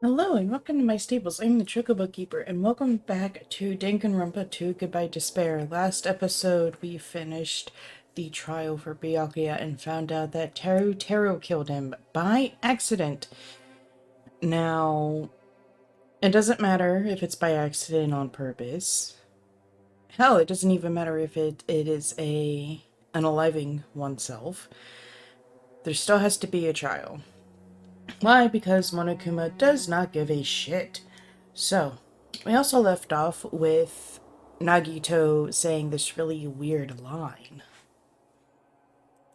Hello and welcome to my stables. I'm the Chocobo Keeper and welcome back to Danganronpa 2 Goodbye Despair. Last episode we finished the trial for Byakuya and found out that Teru killed him by accident. Now, it doesn't matter if it's by accident on purpose. Hell, it doesn't even matter if it is unaliving oneself. There still has to be a trial. Why? Because Monokuma does not give a shit. So, we also left off with Nagito saying this really weird line.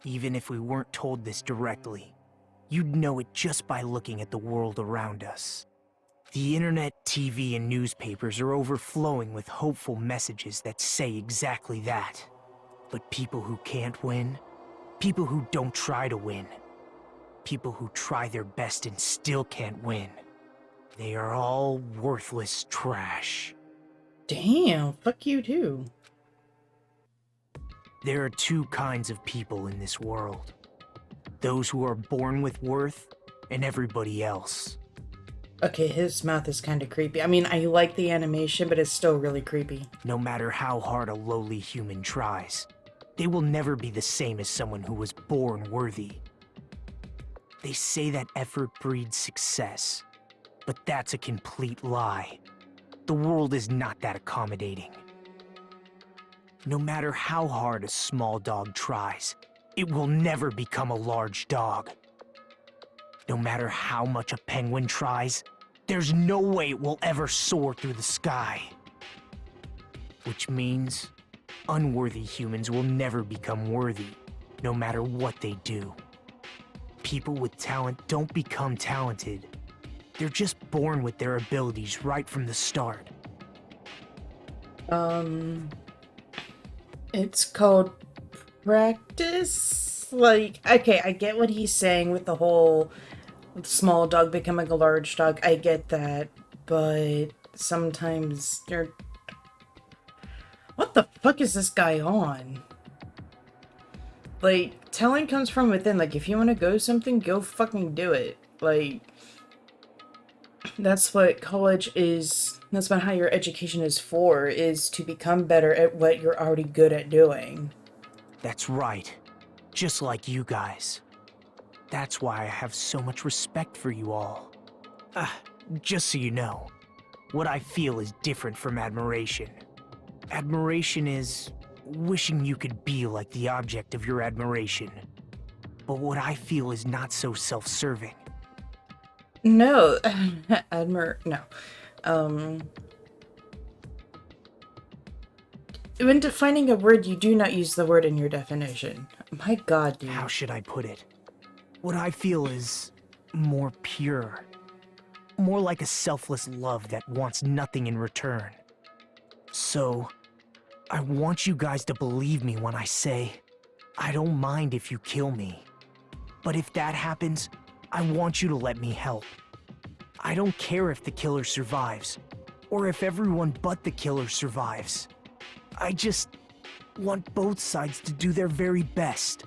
Even if we weren't told this directly, you'd know it just by looking at the world around us. The internet, TV, and newspapers are overflowing with hopeful messages that say exactly that. But people who can't win, people who don't try to win, people who try their best and still can't win, they are all worthless trash. Damn, fuck you too. There are two kinds of people in this world. Those who are born with worth, and everybody else. Okay, his mouth is kind of creepy. I mean, I like the animation, but it's still really creepy. No matter how hard a lowly human tries, they will never be the same as someone who was born worthy. They say that effort breeds success, but that's a complete lie. The world is not that accommodating. No matter how hard a small dog tries, it will never become a large dog. No matter how much a penguin tries, there's no way it will ever soar through the sky. Which means, unworthy humans will never become worthy, no matter what they do. People with talent don't become talented. They're just born with their abilities right from the start. It's called practice? Like, okay, I get what he's saying with the whole small dog becoming a large dog. I get that, but sometimes you're... What the fuck is this guy on? Like, talent comes from within. Like, if you want to go something, go fucking do it. Like, that's what college is. That's what higher education is for, is to become better at what you're already good at doing. That's right. Just like you guys. That's why I have so much respect for you all. Just so you know, what I feel is different from admiration. Admiration is wishing you could be like the object of your admiration. But what I feel is not so self-serving. No, no. When defining a word, you do not use the word in your definition. My god, dude. How should I put it? What I feel is more pure. More like a selfless love that wants nothing in return. So, I want you guys to believe me when I say, I don't mind if you kill me. But if that happens, I want you to let me help. I don't care if the killer survives, or if everyone but the killer survives. I just want both sides to do their very best.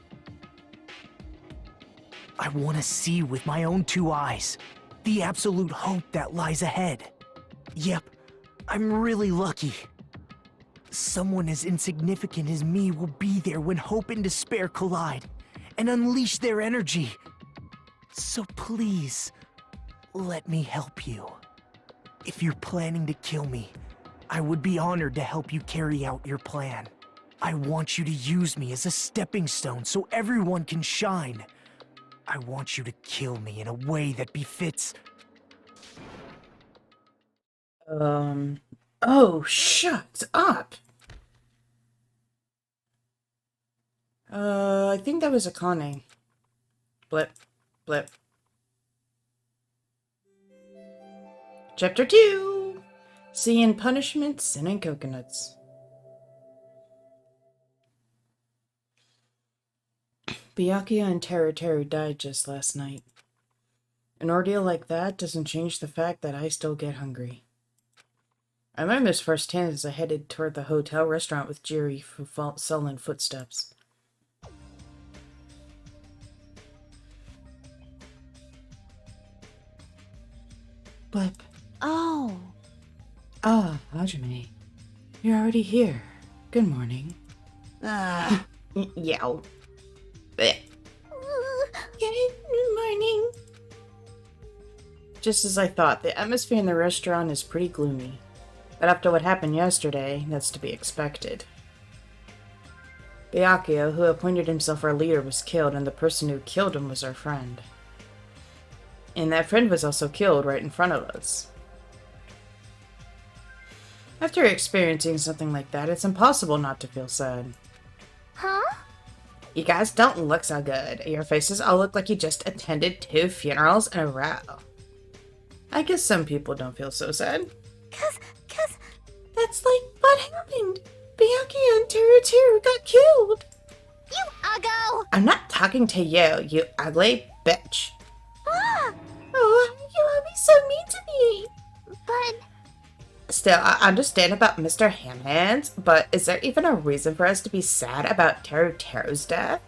I want to see with my own two eyes the absolute hope that lies ahead. Yep, I'm really lucky. Someone as insignificant as me will be there when hope and despair collide and unleash their energy. So please, let me help you. If you're planning to kill me, I would be honored to help you carry out your plan. I want you to use me as a stepping stone so everyone can shine. I want you to kill me in a way that befits... Oh, shut up! I think that was Akane. Blip. Blip. Chapter 2! Sea and Punishment, Sin and Coconuts. Byakuya and Teru died just last night. An ordeal like that doesn't change the fact that I still get hungry. I learned this firsthand as I headed toward the hotel restaurant with Jiri for sullen footsteps. Blip. Oh. Ah, Hajime. You're already here. Good morning. Yow. Good morning. Just as I thought, the atmosphere in the restaurant is pretty gloomy. But after what happened yesterday, that's to be expected. Byakuya, who appointed himself our leader, was killed, and the person who killed him was our friend. And that friend was also killed right in front of us. After experiencing something like that, it's impossible not to feel sad. Huh? You guys don't look so good. Your faces all look like you just attended 2 funerals in a row. I guess some people don't feel so sad. Cause... That's like what happened. Byakuya and Teru got killed. You uggo! I'm not talking to you, you ugly bitch. Ah! Oh, you always so mean to me. But... Still, I understand about Mr. Hamhands, but is there even a reason for us to be sad about Teru's death?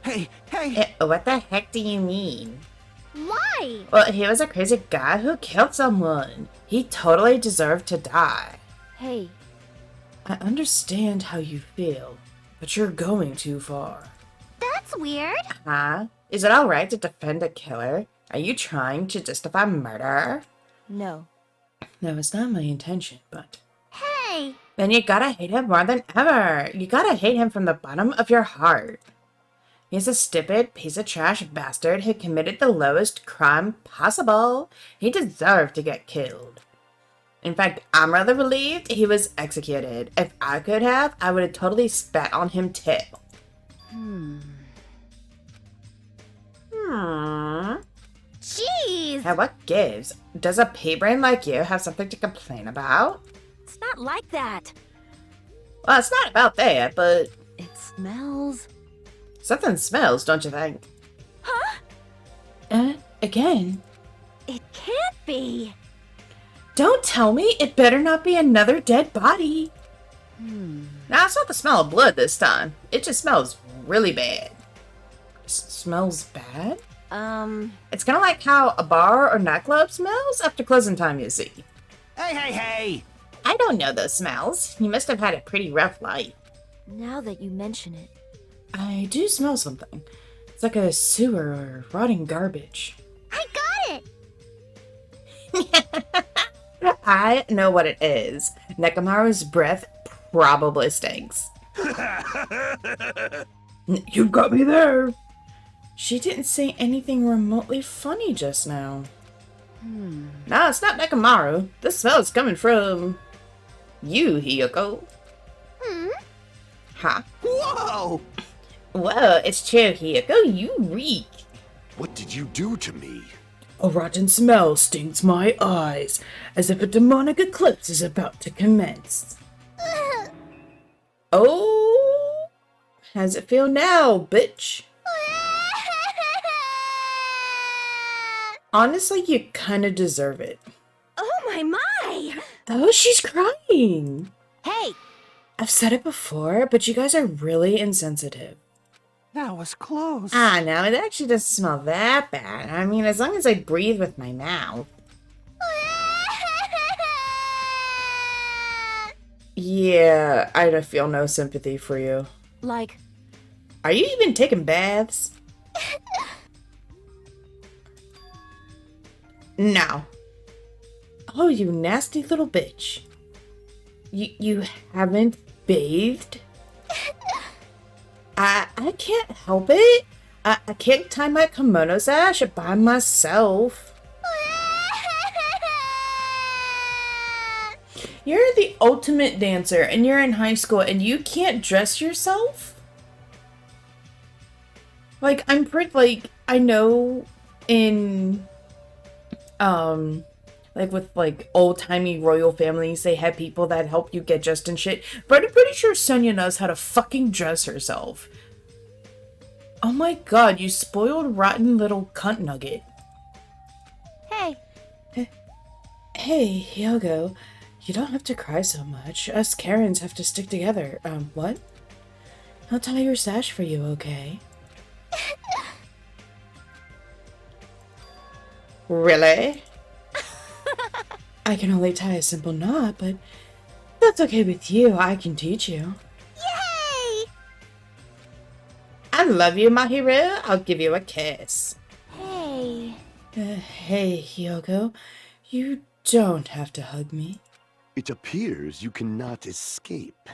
Hey! What the heck do you mean? Why? Well, he was a crazy guy who killed someone. He totally deserved to die. Hey. I understand how you feel, but you're going too far. That's weird. Huh? Is it alright to defend a killer? Are you trying to justify murder? No. No, it's not my intention, but... Hey! Then you gotta hate him more than ever. You gotta hate him from the bottom of your heart. He's a stupid piece of trash bastard who committed the lowest crime possible. He deserved to get killed. In fact, I'm rather relieved he was executed. If I could have, I would have totally spat on him too. Jeez! Hey, what gives? Does a pea brain like you have something to complain about? It's not like that. Well, it's not about that, but It smells... something smells, don't you think? Huh? Again? It can't be. Don't tell me it better not be another dead body. Now, it's not the smell of blood this time. It just smells really bad. Smells bad? It's kind of like how a bar or nightclub smells after closing time, you see. Hey! I don't know those smells. You must have had a pretty rough life. Now that you mention it. I do smell something. It's like a sewer or rotting garbage. I got it! I know what it is. Nekomaru's breath probably stinks. You got me there. She didn't say anything remotely funny just now. No, it's not Nekomaru. This smell is coming from... you, Hiyoko. Huh? Whoa! Whoa, it's true, Hiyoko. You reek. What did you do to me? A rotten smell stings my eyes, as if a demonic eclipse is about to commence. Oh, how's it feel now, bitch? Honestly, you kinda deserve it. Oh my! Oh, she's crying. Hey! I've said it before, but you guys are really insensitive. That was close. Ah, no, it actually doesn't smell that bad. I mean, as long as I breathe with my mouth. Yeah, I feel no sympathy for you. Like... Are you even taking baths? No. Oh, you nasty little bitch. You haven't bathed? I can't help it. I can't tie my kimono sash by myself. You're the ultimate dancer and you're in high school and you can't dress yourself? Like, I'm pretty, like, I know in, like with like old-timey royal families, they have people that help you get dressed and shit, but I'm pretty sure Sonia knows how to fucking dress herself. Oh my god, you spoiled rotten little cunt nugget. Hey. Hey, Hyogo, you don't have to cry so much. Us Karens have to stick together. What? I'll tie your sash for you, okay? Really? I can only tie a simple knot, but that's okay with you. I can teach you. Yay! I love you, Mahiru. I'll give you a kiss. Hey. Hey, Hyoko. You don't have to hug me. It appears you cannot escape.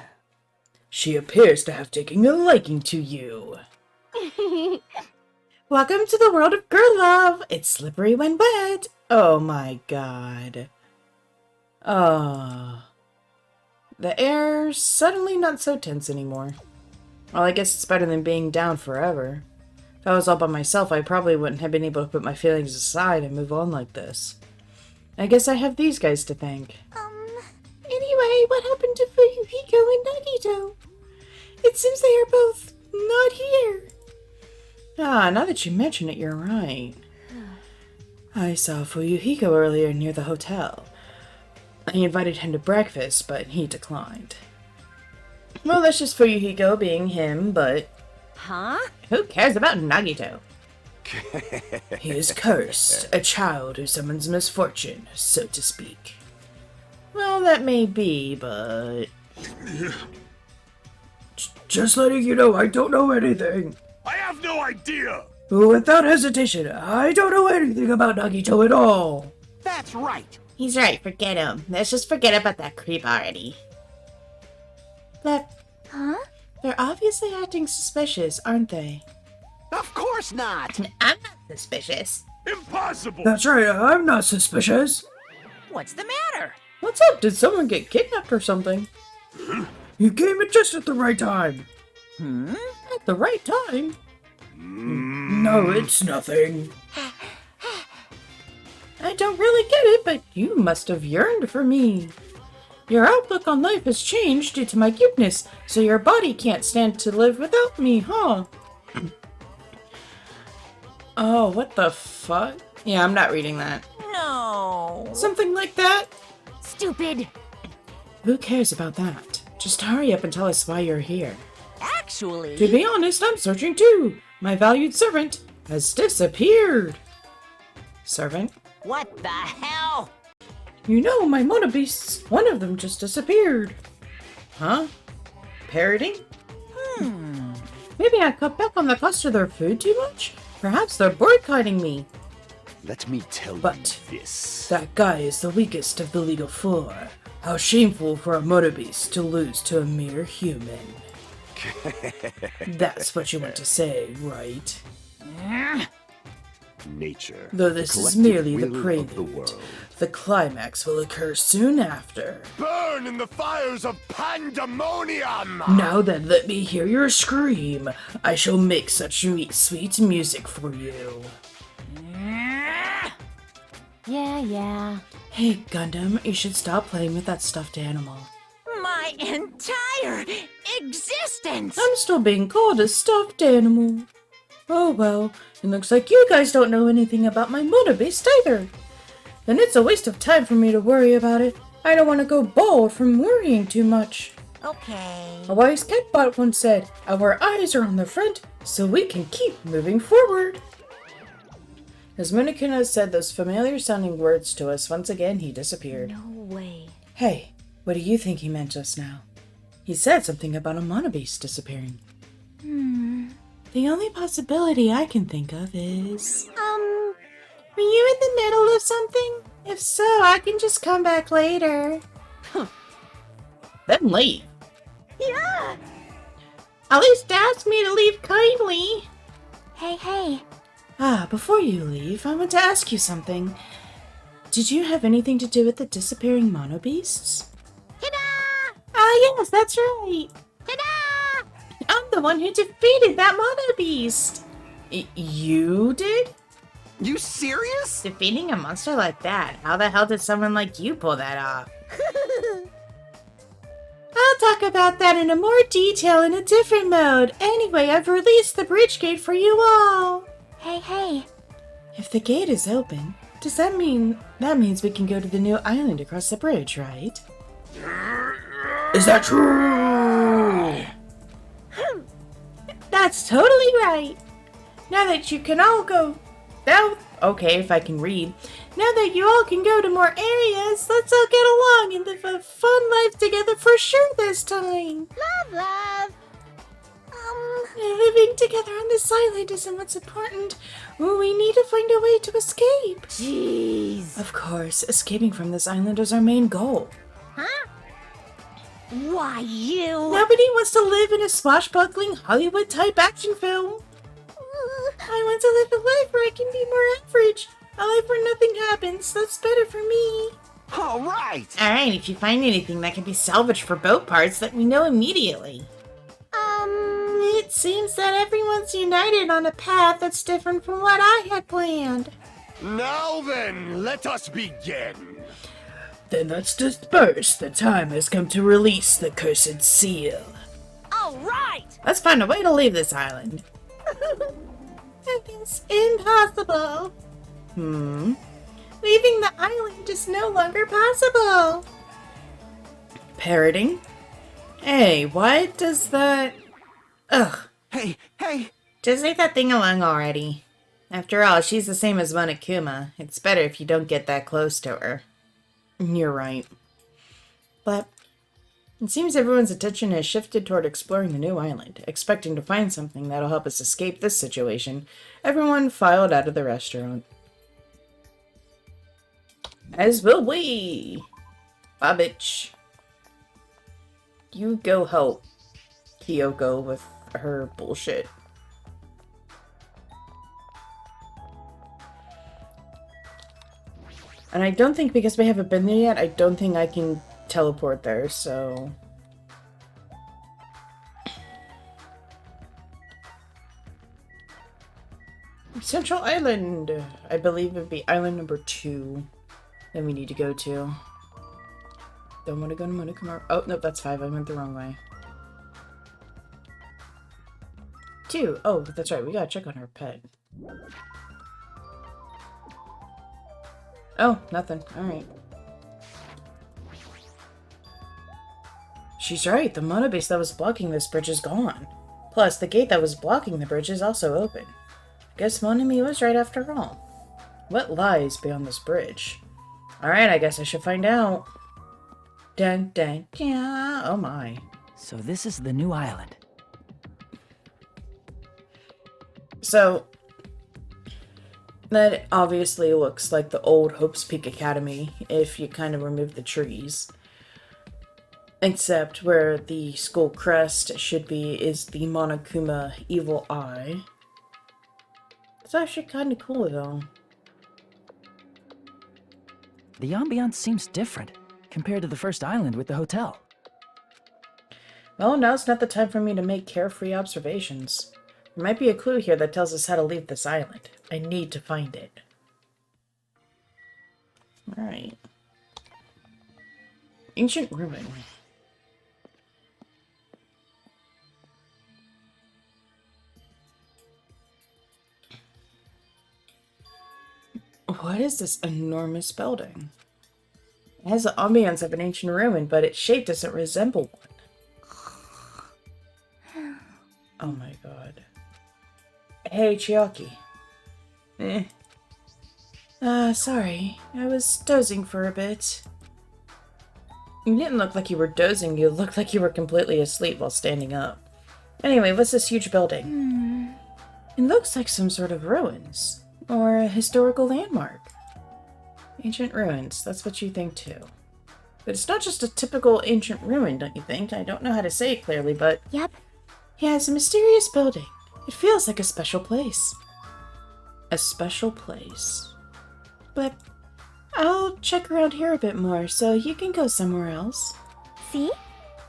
She appears to have taken a liking to you. Welcome to the world of girl love. It's slippery when wet. Oh my god. The air's suddenly not so tense anymore. Well, I guess it's better than being down forever. If I was all by myself, I probably wouldn't have been able to put my feelings aside and move on like this. I guess I have these guys to thank. Anyway, what happened to Fuyuhiko and Nagito? It seems they are both not here. Now that you mention it, you're right. I saw Fuyuhiko earlier near the hotel. I invited him to breakfast, but he declined. Well, that's just Fuyuhiko being him, but Huh? who cares about Nagito? He is cursed, a child who summons misfortune, so to speak. Well, that may be, but... Just letting you know, I don't know anything. I have no idea! Without hesitation, I don't know anything about Nagito at all. That's right. He's right, forget him. Let's just forget about that creep already. But Huh? they're obviously acting suspicious, aren't they? Of course not. I'm not suspicious. Impossible! That's right, I'm not suspicious. What's the matter? What's up? Did someone get kidnapped or something? You came in just at the right time. At the right time? No, it's nothing. I don't really get it, but you must have yearned for me. Your outlook on life has changed due to my cuteness, so your body can't stand to live without me, huh? Oh, what the fuck? Yeah, I'm not reading that. No. Something like that? Stupid. Who cares about that? Just hurry up and tell us why you're here. Actually. To be honest, I'm searching too. My valued servant has disappeared. Servant? What the hell? You know, my Mona beasts, one of them just disappeared. Huh? Parroting? Maybe I cut back on the cost of their food too much? Perhaps they're boycotting me. Let me tell But you this. that guy is the weakest of the League of Four. How shameful for a Mona beast to lose to a mere human. That's what you want to say, right? Nature. Though this the is collective merely the will of prelude. the world. The climax will occur soon after. Burn in the fires of pandemonium! Now then, let me hear your scream. I shall make such sweet music for you. Yeah. Hey, Gundam, you should stop playing with that stuffed animal. My entire existence! I'm still being called a stuffed animal. Oh well, it looks like you guys don't know anything about my Mona beast either. Then it's a waste of time for me to worry about it. I don't want to go bald from worrying too much. Okay. A wise catbot once said, our eyes are on the front, so we can keep moving forward. As Munekuna said those familiar-sounding words to us, once again he disappeared. No way. Hey, what do you think he meant just now? He said something about a Mona beast disappearing. The only possibility I can think of is... Were you in the middle of something? If so, I can just come back later. Then leave. Yeah! At least ask me to leave kindly. Hey. Before you leave, I want to ask you something. Did you have anything to do with the disappearing mono beasts? Ta-da! Yes, that's right. Ta-da! I'm the one who defeated that mono beast. You did? You serious? Defeating a monster like that? How the hell did someone like you pull that off? I'll talk about that in more detail in a different mode. Anyway, I've released the bridge gate for you all. Hey. If the gate is open, does that mean... That means we can go to the new island across the bridge, right? Is that true? That's totally right. Now that you can all go... Okay, if I can read. Now that you all can go to more areas, let's all get along and live a fun life together for sure this time. Love, love. Living together on this island isn't what's important. We need to find a way to escape. Jeez. Of course, escaping from this island is our main goal. Huh? Why, you? Nobody wants to live in a swashbuckling Hollywood-type action film. I want to live a life where I can be more average. A life where nothing happens. That's better for me. All right. Alright, if you find anything that can be salvaged for boat parts, let me know immediately. It seems that everyone's united on a path that's different from what I had planned. Now then, let us begin. Then let's disperse. The time has come to release the cursed seal. All right. Let's find a way to leave this island. It's impossible. Leaving the island is no longer possible. Parroting? Hey, why does that... Ugh. Hey! Just leave that thing alone already. After all, she's the same as Monokuma. It's better if you don't get that close to her. You're right. But it seems everyone's attention has shifted toward exploring the new island. Expecting to find something that'll help us escape this situation, everyone filed out of the restaurant. As will we! Babich. You go help Kyoko with her bullshit. And I don't think, because we haven't been there yet, I don't think I can teleport there, so... Central Island! I believe it would be island number 2 that we need to go to. Don't want to go to Monokuma. Oh, no, that's 5. I went the wrong way. 2. Oh, that's right. We gotta check on her pet. Oh, nothing. Alright. She's right. The monobase that was blocking this bridge is gone. Plus, the gate that was blocking the bridge is also open. I guess Monami was right after all. What lies beyond this bridge? Alright, I guess I should find out. Dun dun yeah. Oh my. So this is the new island. So, that obviously looks like the old Hope's Peak Academy if you kind of remove the trees. Except where the school crest should be is the Monokuma Evil Eye. It's actually kind of cool though. The ambiance seems different compared to the first island with the hotel. Well, now's not the time for me to make carefree observations. There might be a clue here that tells us how to leave this island. I need to find it. Alright. Ancient ruin. What is this enormous building? It has the ambiance of an ancient ruin, but its shape doesn't resemble one. Oh my god. Hey, Chiaki. Sorry. I was dozing for a bit. You didn't look like you were dozing, you looked like you were completely asleep while standing up. Anyway, what's this huge building? It looks like some sort of ruins. Or a historical landmark. Ancient ruins, that's what you think too. But it's not just a typical ancient ruin, don't you think? I don't know how to say it clearly, but... Yep. Yeah, it's a mysterious building. It feels like a special place. A special place. But I'll check around here a bit more, so you can go somewhere else. See?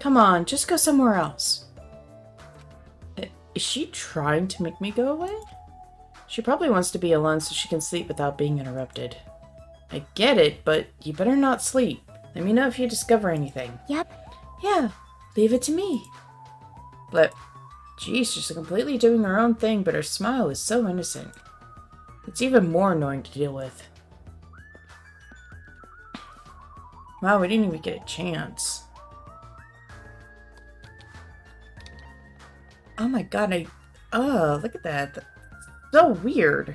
Come on, just go somewhere else. Is she trying to make me go away? She probably wants to be alone so she can sleep without being interrupted. I get it, but you better not sleep. Let me know if you discover anything. Yep. Yeah, leave it to me. But, geez, she's completely doing her own thing, but her smile is so innocent. It's even more annoying to deal with. Wow, we didn't even get a chance. Oh my god, oh, look at that. That's so weird.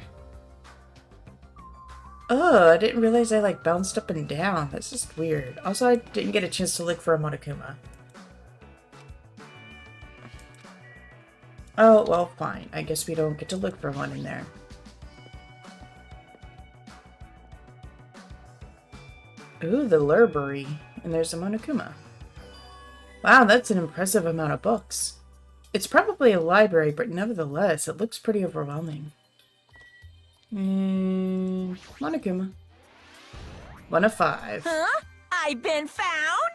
Oh, I didn't realize I like bounced up and down. That's just weird. Also, I didn't get a chance to look for a Monokuma. Oh, well, fine. I guess we don't get to look for one in there. Ooh, the library. And there's a Monokuma. Wow, that's an impressive amount of books. It's probably a library, but nevertheless, it looks pretty overwhelming. Monokuma. 1 of 5. Huh? I've been found?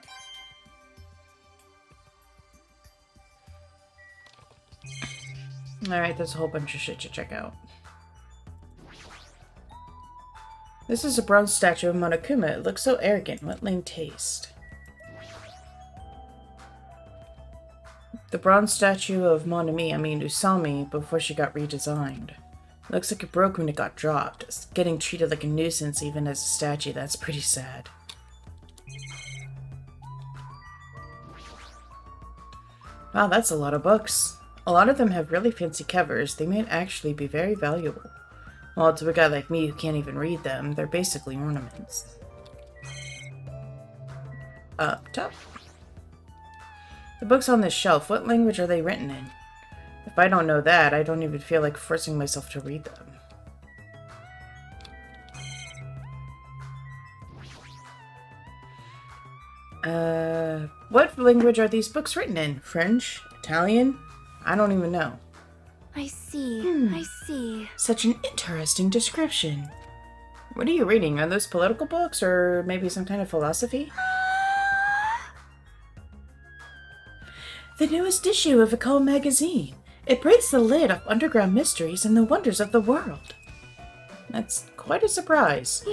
Alright, there's a whole bunch of shit to check out. This is a bronze statue of Monokuma. It looks so arrogant. What lame taste. The bronze statue of Usami, before she got redesigned. Looks like it broke when it got dropped. It's getting treated like a nuisance even as a statue. That's pretty sad. Wow, that's a lot of books. A lot of them have really fancy covers. They might actually be very valuable. Well, to a guy like me who can't even read them, they're basically ornaments. Up top. The books on this shelf, what language are they written in? If I don't know that, I don't even feel like forcing myself to read them. What language are these books written in? French? Italian? I don't even know. I see. I see. Such an interesting description. What are you reading? Are those political books or maybe some kind of philosophy? The newest issue of Ecole magazine. It breaks the lid off underground mysteries and the wonders of the world. That's quite a surprise.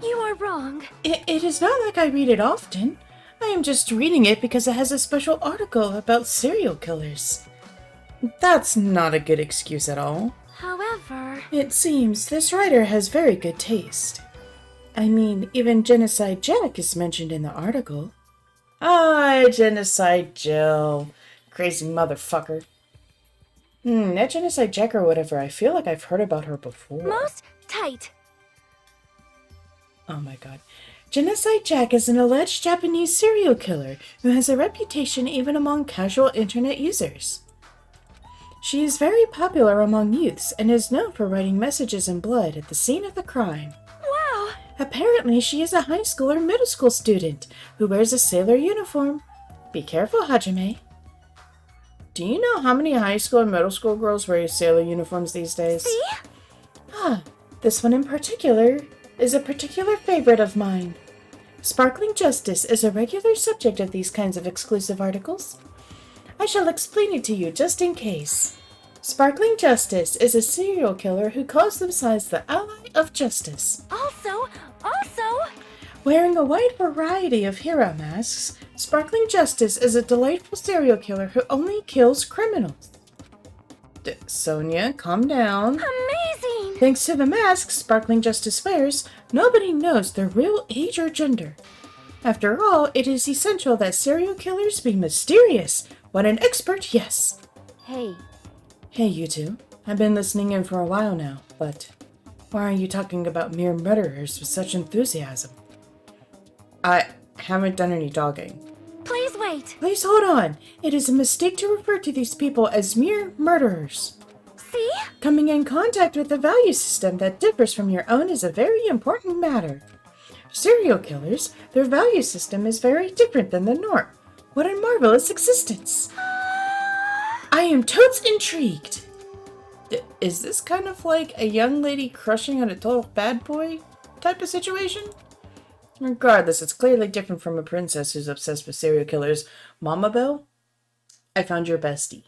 You are wrong. It is not like I read it often. I am just reading it because it has a special article about serial killers. That's not a good excuse at all. However... It seems this writer has very good taste. I mean, even Genocide Jack is mentioned in the article. Ah, Genocide Jill. Crazy motherfucker. That Genocide Jack or whatever, I feel like I've heard about her before. Most tight. Oh my god. Genocide Jack is an alleged Japanese serial killer who has a reputation even among casual internet users. She is very popular among youths and is known for writing messages in blood at the scene of the crime. Wow. Apparently, she is a high school or middle school student who wears a sailor uniform. Be careful, Hajime. Do you know how many high school and middle school girls wear sailor uniforms these days? See? This one in particular is a particular favorite of mine. Sparkling Justice is a regular subject of these kinds of exclusive articles. I shall explain it to you just in case. Sparkling Justice is a serial killer who calls themselves the Ally of Justice. Also... Wearing a wide variety of hero masks, Sparkling Justice is a delightful serial killer who only kills criminals. Sonia, calm down. Amazing! Thanks to the masks Sparkling Justice wears, nobody knows their real age or gender. After all, it is essential that serial killers be mysterious. What an expert, yes. Hey. Hey, you two. I've been listening in for a while now, but why are you talking about mere murderers with such enthusiasm? I haven't done any dogging. Please wait. Please hold on. It is a mistake to refer to these people as mere murderers. See? Coming in contact with a value system that differs from your own is a very important matter. Serial killers, their value system is very different than the norm. What a marvelous existence. I am totes intrigued. Is this kind of like a young lady crushing on a total bad boy type of situation? Regardless, it's clearly different from a princess who's obsessed with serial killers. Mama Belle, I found your bestie.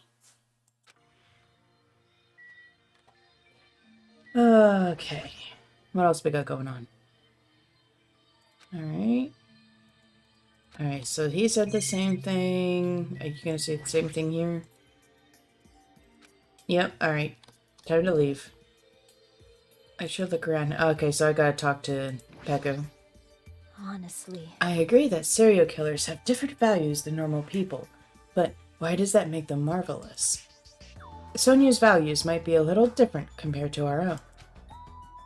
Okay. What else we got going on? Alright. Alright, so he said the same thing. Are you gonna say the same thing here? Yep, alright. Time to leave. I should look around. Okay, so I gotta talk to Peko. Honestly. I agree that serial killers have different values than normal people, but why does that make them marvelous? Sonia's values might be a little different compared to our own.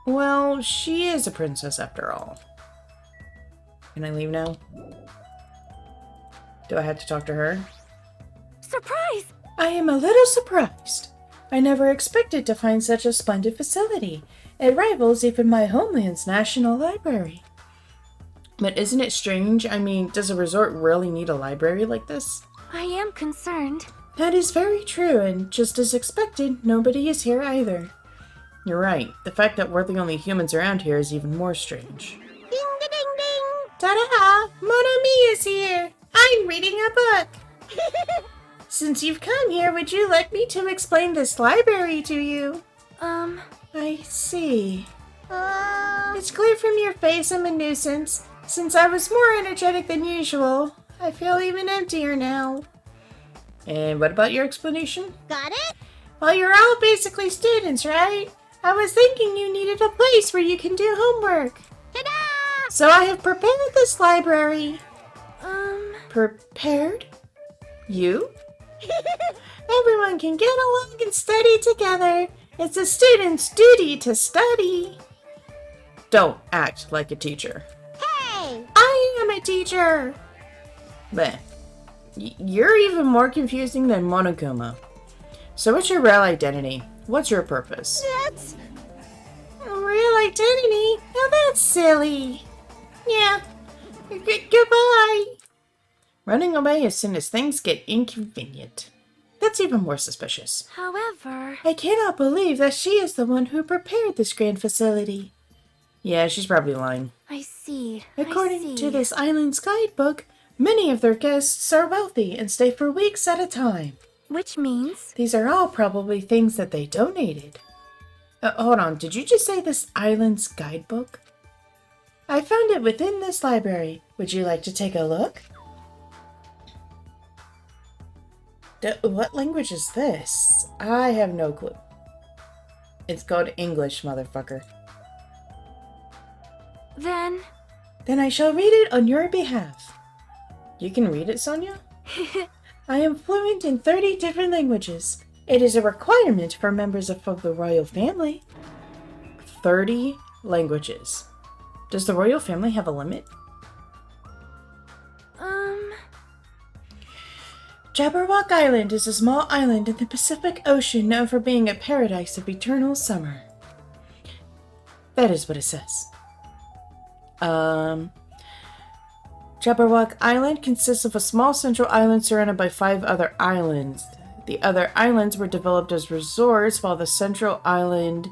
Well, she is a princess after all. Can I leave now? Do I have to talk to her? Surprise! I am a little surprised. I never expected to find such a splendid facility. It rivals even my homeland's national library. But isn't it strange? I mean, does a resort really need a library like this? I am concerned. That is very true, and just as expected, nobody is here either. You're right. The fact that we're the only humans around here is even more strange. Ding-a-ding-ding! Ta-da! Mon ami is here! I'm reading a book! Since you've come here, would you like me to explain this library to you? I see. It's clear from your face I'm a nuisance. Since I was more energetic than usual, I feel even emptier now. And what about your explanation? Got it? Well, you're all basically students, right? I was thinking you needed a place where you can do homework. Ta-da! So I have prepared this library. Prepared? You? Everyone can get along and study together. It's a student's duty to study. Don't act like a teacher. Hey! I am a teacher. Bleh. You're even more confusing than Monokuma. So what's your real identity? What's your purpose? That's... Real identity? Now that's silly. Yeah. Goodbye. Running away as soon as things get inconvenient. That's even more suspicious. However... I cannot believe that she is the one who prepared this grand facility. Yeah, she's probably lying. I see. According to this island's guidebook, many of their guests are wealthy and stay for weeks at a time. Which means... These are all probably things that they donated. Hold on, did you just say this island's guidebook? I found it within this library. Would you like to take a look? What language is this? I have no clue. It's called English, motherfucker. Then... Then I shall read it on your behalf. You can read it, Sonia? I am fluent in 30 different languages. It is a requirement for members of the royal family. 30 languages. Does the royal family have a limit? Jabberwock Island is a small island in the Pacific Ocean known for being a paradise of eternal summer. That is what it says. Jabberwock Island consists of a small central island surrounded by 5 other islands. The other islands were developed as resorts, while the central island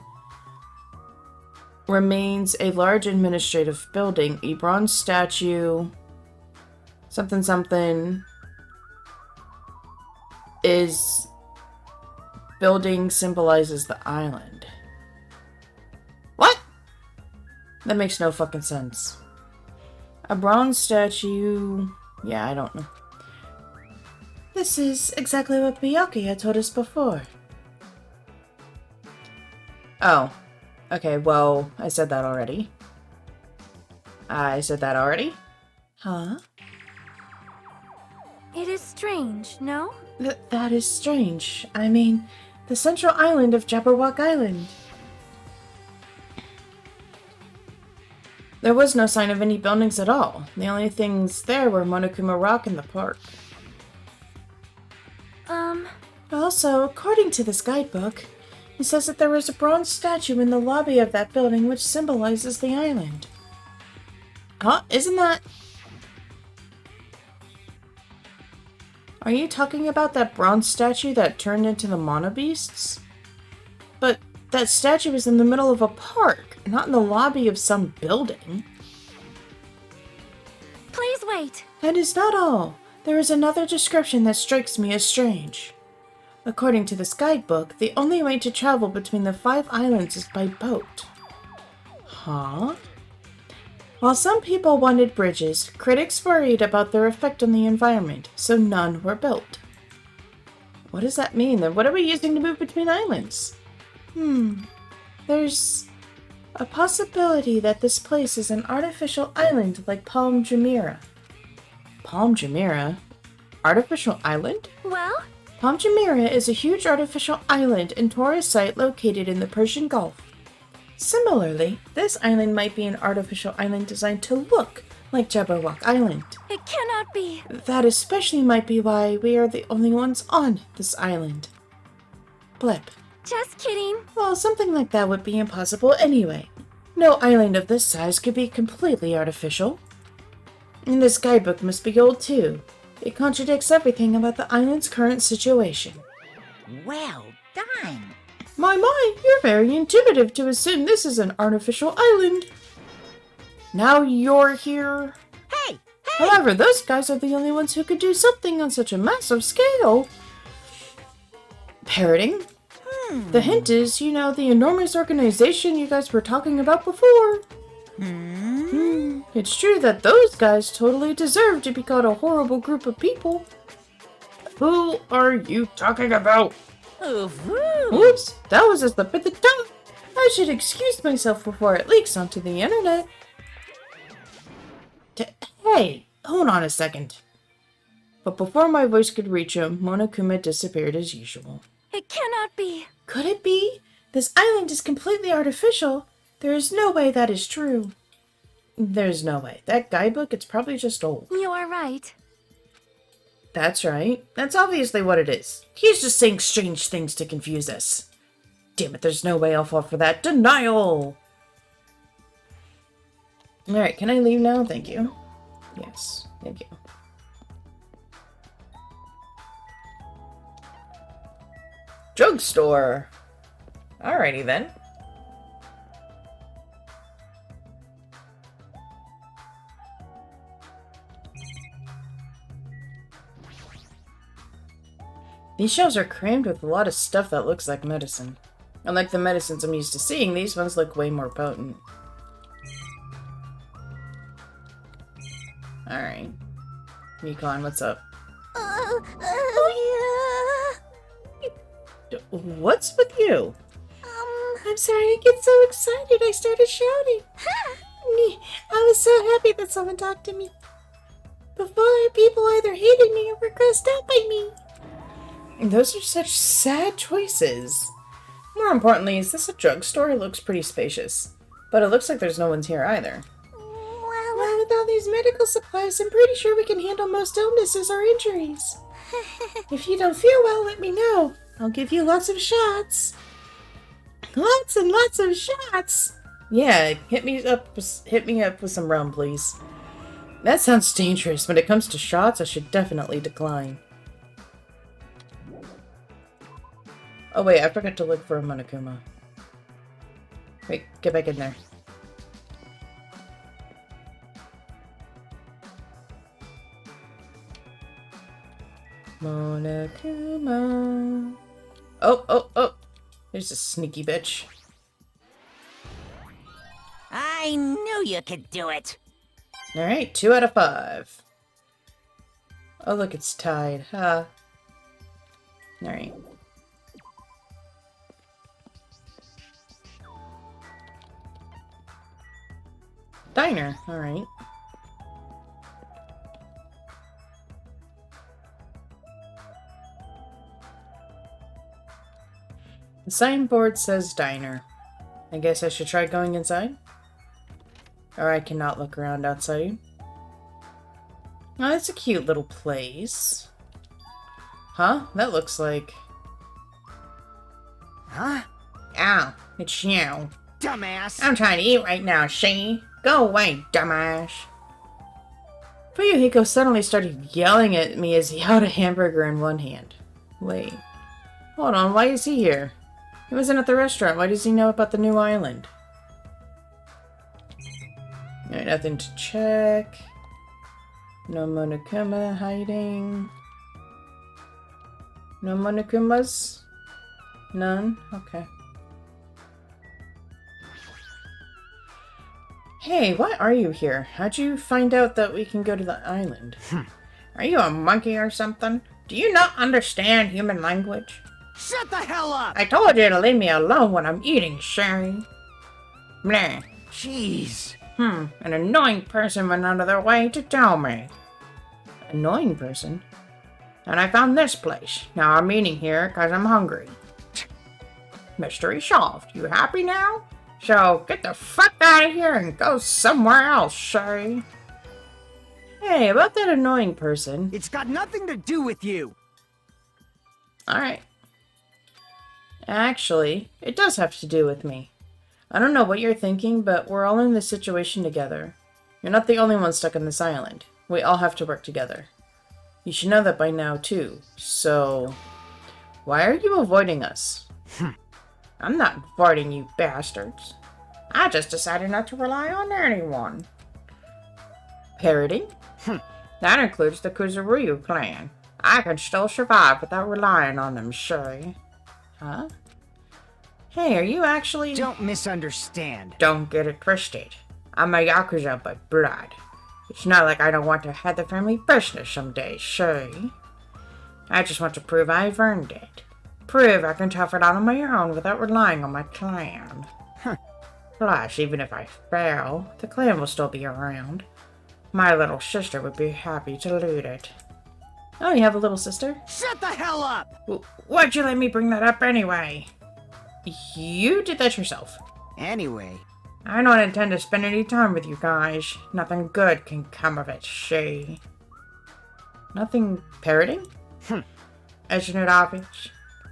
remains a large administrative building. A bronze statue, something something, is building symbolizes the island. What? That makes no fucking sense. A bronze statue... Yeah, I don't know. This is exactly what Byakuya told us before. Oh. Okay, well, I said that already. Huh? It is strange, no? That is strange. I mean, the central island of Jabberwock Island. There was no sign of any buildings at all. The only things there were Monokuma Rock and the park. Also, according to this guidebook, it says that there was a bronze statue in the lobby of that building which symbolizes the island. Huh? Isn't that... Are you talking about that bronze statue that turned into the monobeasts? But that statue is in the middle of a park, not in the lobby of some building. Please wait. That is not all. There is another description that strikes me as strange. According to this guidebook, the only way to travel between the 5 islands is by boat. Huh? While some people wanted bridges, critics worried about their effect on the environment, so none were built. What does that mean? Then what are we using to move between islands? There's a possibility that this place is an artificial island like Palm Jumeirah. Palm Jumeirah? Artificial island? Well? Palm Jumeirah is a huge artificial island and tourist site located in the Persian Gulf. Similarly, this island might be an artificial island designed to look like Jabberwock Island. It cannot be. That especially might be why we are the only ones on this island. Blip. Just kidding. Well, something like that would be impossible anyway. No island of this size could be completely artificial. And this guidebook must be old too. It contradicts everything about the island's current situation. Well done. My, you're very intuitive to assume this is an artificial island. Now you're here. Hey! However, those guys are the only ones who could do something on such a massive scale. Parroting? The hint is, you know, the enormous organization you guys were talking about before. It's true that those guys totally deserve to be called a horrible group of people. Who are you talking about? Oops, that was a slip of the tongue. I should excuse myself before it leaks onto the internet. Hey, hold on a second. But before my voice could reach him, Monokuma disappeared as usual. It cannot be. Could it be? This island is completely artificial. There is no way that is true. There's no way. That guidebook, it's probably just old. You are right. That's right. That's obviously what it is. He's just saying strange things to confuse us. Damn it, there's no way I'll fall for that. Denial! Alright, can I leave now? Thank you. Yes, thank you. Drugstore! Alrighty then. These shelves are crammed with a lot of stuff that looks like medicine. Unlike the medicines I'm used to seeing, these ones look way more potent. Alright. Mikon, what's up? What's with you? I'm sorry, I get so excited I started shouting. I was so happy that someone talked to me. Before, people either hated me or were grossed out by me. Those are such sad choices. More importantly, is this a drugstore? It looks pretty spacious. But it looks like there's no one's here either. Well, with all these medical supplies, I'm pretty sure we can handle most illnesses or injuries. If you don't feel well, let me know. I'll give you lots of shots. Lots and lots of shots. Yeah, hit me up with some rum, please. That sounds dangerous. When it comes to shots, I should definitely decline. Oh wait, I forgot to look for a Monokuma. Wait, get back in there. Monokuma. Oh! There's a sneaky bitch. I knew you could do it. Alright, 2 out of 5. Oh look, it's tied. Ha. Alright. Diner, alright. The signboard says diner. I guess I should try going inside? Or I cannot look around outside. Oh, that's a cute little place. Huh? That looks like... Huh? Ow, it's you. Dumbass. I'm trying to eat right now, she. Go away, dumbass. Fuyuhiko suddenly started yelling at me as he held a hamburger in one hand. Wait. Hold on, why is he here? He wasn't at the restaurant. Why does he know about the new island? Alright, nothing to check. No Monokuma hiding. No Monokumas? None? Okay. Hey, why are you here? How'd you find out that we can go to the island? Are you a monkey or something? Do you not understand human language? Shut the hell up! I told you to leave me alone when I'm eating, Sherry. Meh. Jeez. An annoying person went out of their way to tell me. Annoying person? And I found this place. Now I'm eating here because I'm hungry. Mystery solved. You happy now? So get the fuck out of here and go somewhere else, Shay. Hey, about that annoying person. It's got nothing to do with you. Alright. Actually, it does have to do with me. I don't know what you're thinking, but we're all in this situation together. You're not the only one stuck on this island. We all have to work together. You should know that by now, too. So, why are you avoiding us? I'm not avoiding you bastards. I just decided not to rely on anyone. Parroting? That includes the Kuzuryu clan. I can still survive without relying on them, Shay. Huh? Hey, are you actually... Don't misunderstand. Don't get it twisted. I'm a Yakuza by blood. It's not like I don't want to head the family business someday, Shay. I just want to prove I've earned it. Prove I can tough it out on my own without relying on my clan. Plus, even if I fail, the clan will still be around. My little sister would be happy to lead it. Oh, you have a little sister? Shut the hell up! Why'd you let me bring that up anyway? You did that yourself. Anyway. I don't intend to spend any time with you guys. Nothing good can come of it, Shay. Nothing parroting? Isn't it obvious?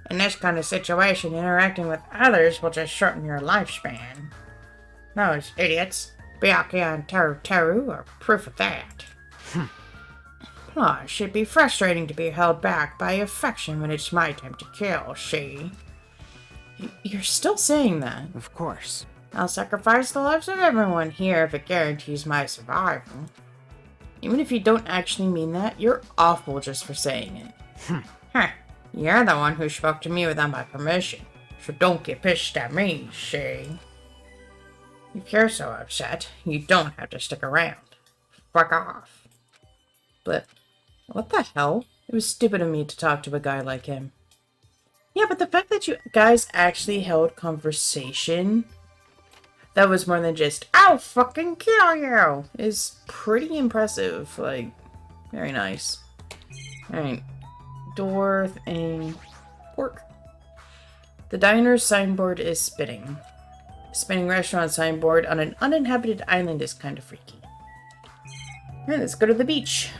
In this kind of situation, interacting with others will just shorten your lifespan. Those idiots, Byakuya and Teru are proof of that. Plus, it'd be frustrating to be held back by affection when it's my time to kill, Shay. You're still saying that? Of course. I'll sacrifice the lives of everyone here if it guarantees my survival. Even if you don't actually mean that, you're awful just for saying it. You're the one who spoke to me without my permission, so don't get pissed at me, Shay. If you're so upset, you don't have to stick around. Fuck off. But, what the hell? It was stupid of me to talk to a guy like him. Yeah, but the fact that you guys actually held conversation that was more than just, I'll fucking kill you, is pretty impressive. Like, very nice. Alright. Door thing. Work. The diner's signboard is spinning. Spinning restaurant signboard on an uninhabited island is kind of freaky. Alright, let's go to the beach.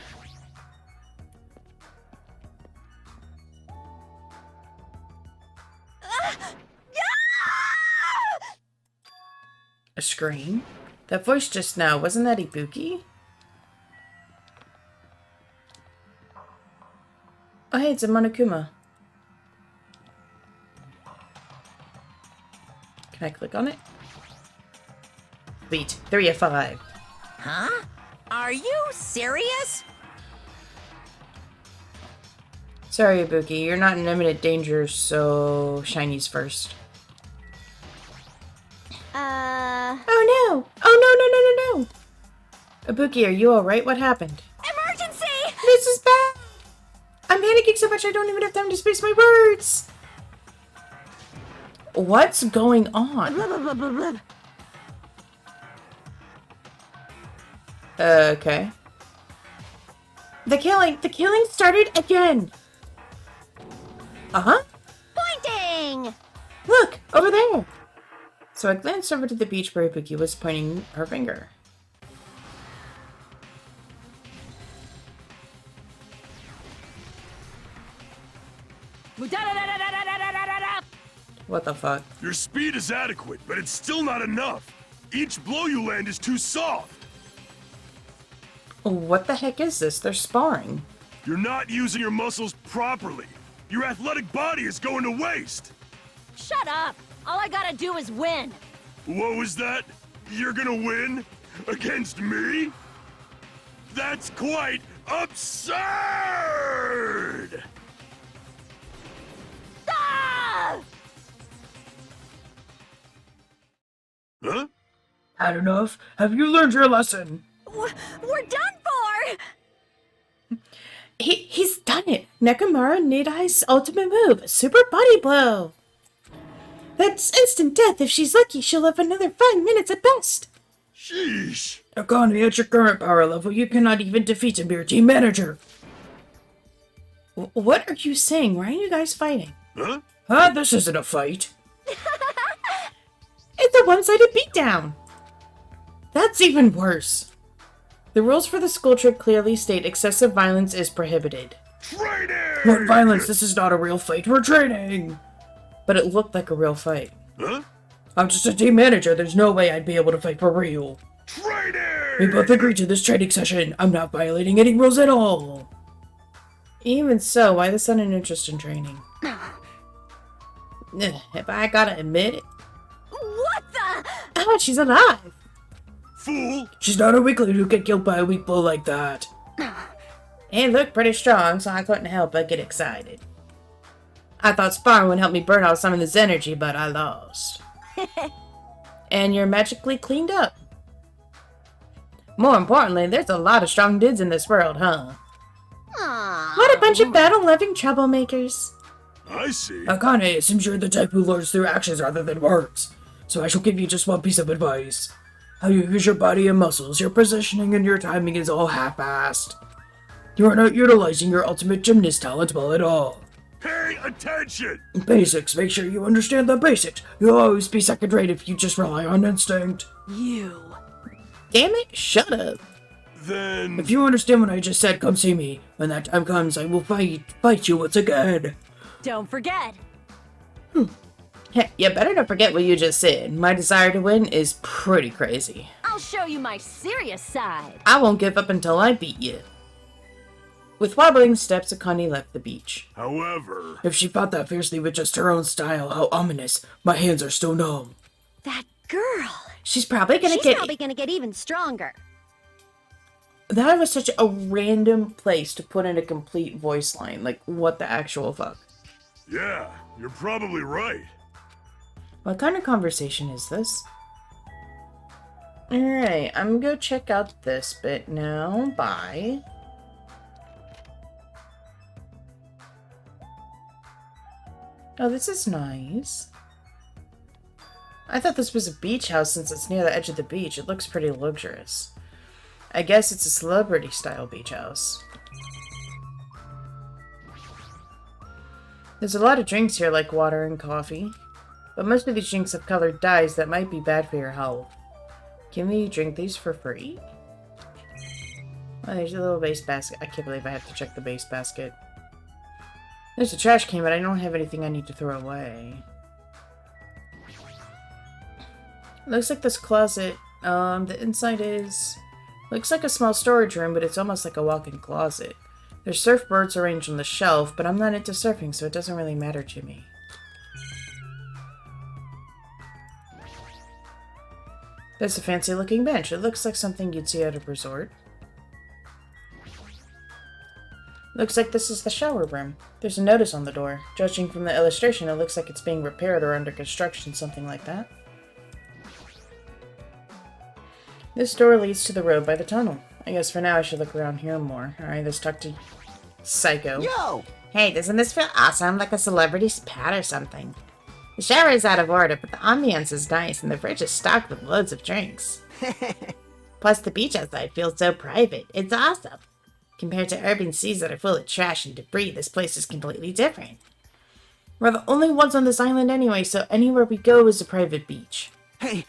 A scream? That voice just now, wasn't that Ibuki? Oh hey, it's a Monokuma. Can I click on it? Sweet. 3 of 5. Huh? Are you serious? Sorry, Ibuki, you're not in imminent danger, so shinies first. Oh no! Oh no, no, no, no, no! Ibuki, are you alright? What happened? Emergency! This is bad! I'm panicking so much I don't even have time to space my words! What's going on? Blah, blah, blah, blah, blah. Okay. The killing started again! Uh-huh. Pointing! Look, over there! So I glanced over to the beach where Ibuki was pointing her finger. What the fuck? Your speed is adequate, but it's still not enough. Each blow you land is too soft. What the heck is this? They're sparring. You're not using your muscles properly. Your athletic body is going to waste. Shut up! All I gotta do is win! What was that? You're gonna win? Against me? That's quite absurd! Ah! Huh? Had enough? Have you learned your lesson? We're done for! He's done it! Nekomaru Nidai's ultimate move, Super Body Blow! That's instant death. If she's lucky, she'll live another 5 minutes at best. Sheesh. Akane, at your current power level, you cannot even defeat a mere team manager. What are you saying? Why are you guys fighting? Huh? This isn't a fight. It's a one-sided beatdown! That's even worse. The rules for the school trip clearly state excessive violence is prohibited. Training! What violence? This is not a real fight. We're training! But it looked like a real fight. Huh? I'm just a team manager. There's no way I'd be able to fight for real. Training! We both agreed to this training session. I'm not violating any rules at all. Even so, why the sudden interest in training? If I gotta admit it. What the? Oh, she's alive! Fool! She's not a weakling who get killed by a weak bull like that. It looked pretty strong, so I couldn't help but get excited. I thought sparring would help me burn off some of this energy, but I lost. And you're magically cleaned up. More importantly, there's a lot of strong dudes in this world, huh? Aww. What a bunch of battle-loving troublemakers. I see. Akane, it seems you're the type who learns through actions rather than words. So I shall give you just one piece of advice. How you use your body and muscles, your positioning and your timing is all half-assed. You are not utilizing your ultimate gymnast talent well at all. Pay attention! Basics, make sure you understand the basics. You'll always be second-rate if you just rely on instinct. You. Damn it, shut up. Then... If you understand what I just said, come see me. When that time comes, I will fight you once again. Don't forget. Hey, you better not forget what you just said. My desire to win is pretty crazy. I'll show you my serious side. I won't give up until I beat you. With wobbling steps, Akane left the beach. However... If she fought that fiercely with just her own style, how ominous. My hands are still numb. That girl. She's probably gonna She's probably gonna get even stronger. That was such a random place to put in a complete voice line. Like, what the actual fuck? Yeah, you're probably right. What kind of conversation is this? Alright, I'm gonna go check out this bit now. Bye. Oh, this is nice. I thought this was a beach house since it's near the edge of the beach. It looks pretty luxurious. I guess it's a celebrity-style beach house. There's a lot of drinks here, like water and coffee. But most of these drinks have colored dyes that might be bad for your health. Can we drink these for free? Oh, there's a little base basket. I can't believe I have to check the base basket. There's a trash can, but I don't have anything I need to throw away. Looks like this closet, the inside is... Looks like a small storage room, but it's almost like a walk-in closet. There's surfboards arranged on the shelf, but I'm not into surfing, so it doesn't really matter to me. There's a fancy-looking bench. It looks like something you'd see at a resort. Looks like this is the shower room. There's a notice on the door. Judging from the illustration, it looks like it's being repaired or under construction, something like that. This door leads to the road by the tunnel. I guess for now I should look around here more. Alright, let's talk to Psycho. Yo! Hey, doesn't this feel awesome, like a celebrity spa or something? The shower is out of order, but the ambiance is nice, and the fridge is stocked with loads of drinks. Plus, the beach outside feels so private. It's awesome. Compared to urban seas that are full of trash and debris, this place is completely different. We're the only ones on this island anyway, so anywhere we go is a private beach. Hey,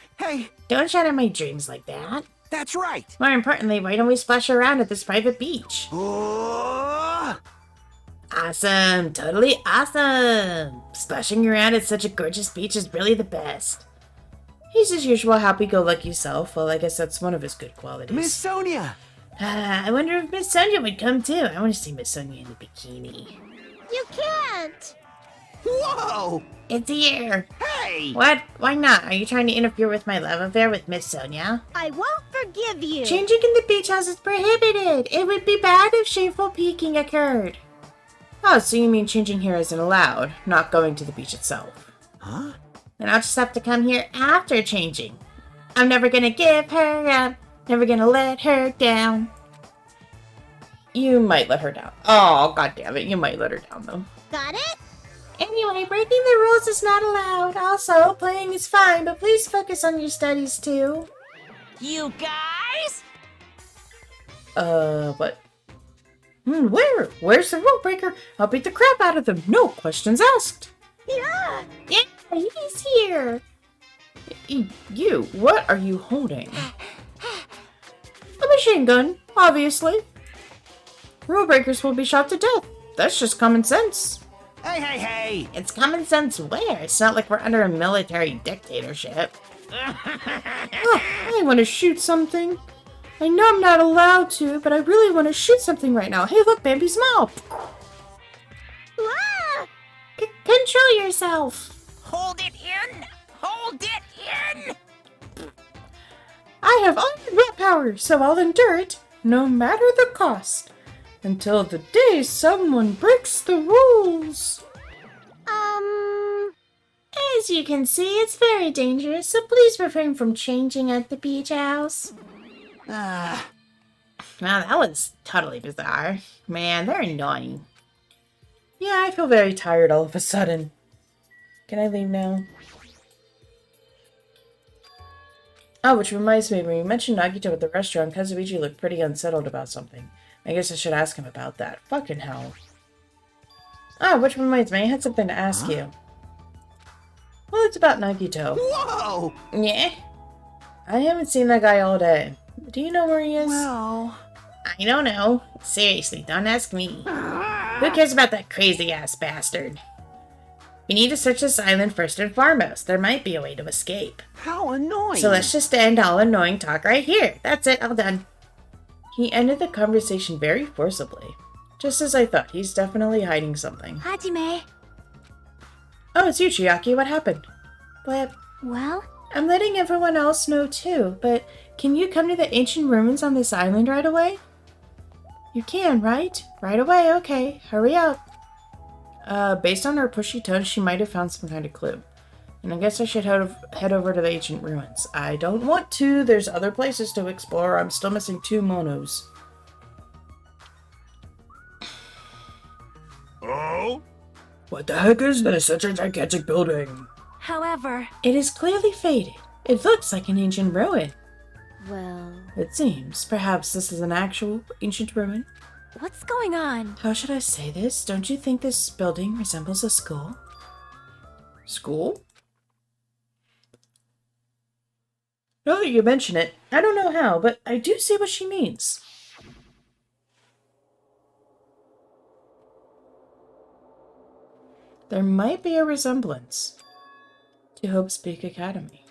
Don't shatter my dreams like that. that's right! More importantly, why don't we splash around at this private beach? Oh! Awesome! Totally awesome! Splashing around at such a gorgeous beach is really the best. He's his usual happy-go-lucky self. Well, I guess that's one of his good qualities. Miss Sonia! I wonder if Miss Sonia would come too. I want to see Miss Sonia in a bikini. You can't. Whoa! It's here! Hey! What? Why not? Are you trying to interfere with my love affair with Miss Sonia? I won't forgive you. Changing in the beach house is prohibited. It would be bad if shameful peeking occurred. Oh, so you mean changing here isn't allowed, not going to the beach itself. Huh? Then I'll just have to come here after changing. I'm never gonna give her up. Never gonna let her down. You might let her down. Oh, god damn it. You might let her down, though. Got it? Anyway, breaking the rules is not allowed. Also, playing is fine, but please focus on your studies, too. You guys? What? Where's the rule breaker? I'll beat the crap out of them. No questions asked. Yeah. Yeah, he's here. You, what are you holding? A machine gun, obviously. Rule breakers will be shot to death. That's just common sense. Hey! It's common sense where? It's not like we're under a military dictatorship. Oh, I want to shoot something. I know I'm not allowed to, but I really want to shoot something right now. Hey, look, Bambi, smile. Ah! Control yourself. Hold it in! Hold it in! I have iron willpower, so I'll endure it, no matter the cost, until the day someone breaks the rules. As you can see, it's very dangerous, so please refrain from changing at the beach house. Wow, that was totally bizarre. Man, they're annoying. Yeah, I feel very tired all of a sudden. Can I leave now? Oh, which reminds me, when you mentioned Nagito at the restaurant, Kazuichi looked pretty unsettled about something. I guess I should ask him about that. Fucking hell. Oh, which reminds me, I had something to ask you. Well, it's about Nagito. Whoa! Yeah? I haven't seen that guy all day. Do you know where he is? Well... I don't know. Seriously, don't ask me. Who cares about that crazy-ass bastard? We need to search this island first and foremost. There might be a way to escape. How annoying! So let's just end all annoying talk right here. That's it, all done. He ended the conversation very forcibly. Just as I thought, he's definitely hiding something. Hajime. Oh, it's you, Chiaki. What happened? But Well, I'm letting everyone else know too, but can you come to the ancient ruins on this island right away? You can, right? Right away, okay. Hurry up. Based on her pushy tone, she might have found some kind of clue. And I guess I should head over to the ancient ruins. I don't want to. There's other places to explore. I'm still missing 2 monos. Oh? What the heck is this? Such a gigantic building. however, It is clearly faded. It looks like an ancient ruin. well, It seems. Perhaps this is an actual ancient ruin. what's going on? How should I say this? Don't you think this building resembles a school? School? Now that you mention it, I don't know how, but I do see what she means. There might be a resemblance to Hope's Peak Academy.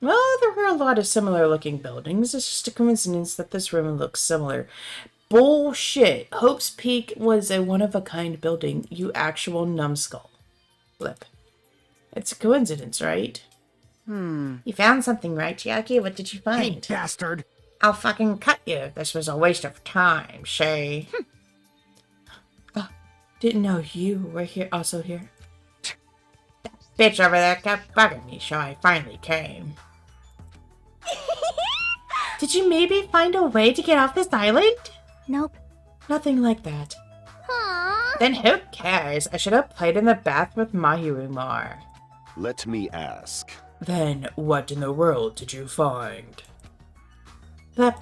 Well, there were a lot of similar looking buildings. It's just a coincidence that this room looks similar. Bullshit. Hope's Peak was a one-of-a-kind building, you actual numbskull. Flip. It's a coincidence, right? You found something, right, Chiaki? What did you Hey, find? bastard! I'll fucking cut you. This was a waste of time, Shay. Didn't know you were here, also here. Bitch over there kept bugging me, so I finally came. Did you maybe find a way to get off this island? Nope. Nothing like that. Aww. Then who cares? I should have played in the bath with Mahiru more. Let me ask. Then, what in the world did you find? That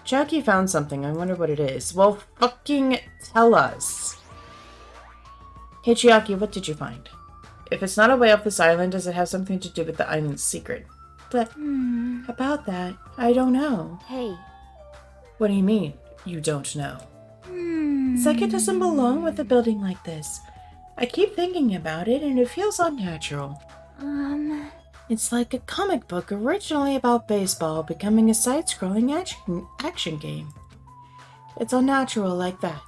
Jackie found something. I wonder what it is. Well, fucking tell us. Hey, Chiaki, what did you find? If it's not a way off this island, does it have something to do with the island's secret? But, about that, I don't know. Hey. What do you mean, you don't know? It's like it doesn't belong with a building like this. I keep thinking about it, and it feels unnatural. It's like a comic book originally about baseball becoming a side-scrolling action game. It's unnatural like that.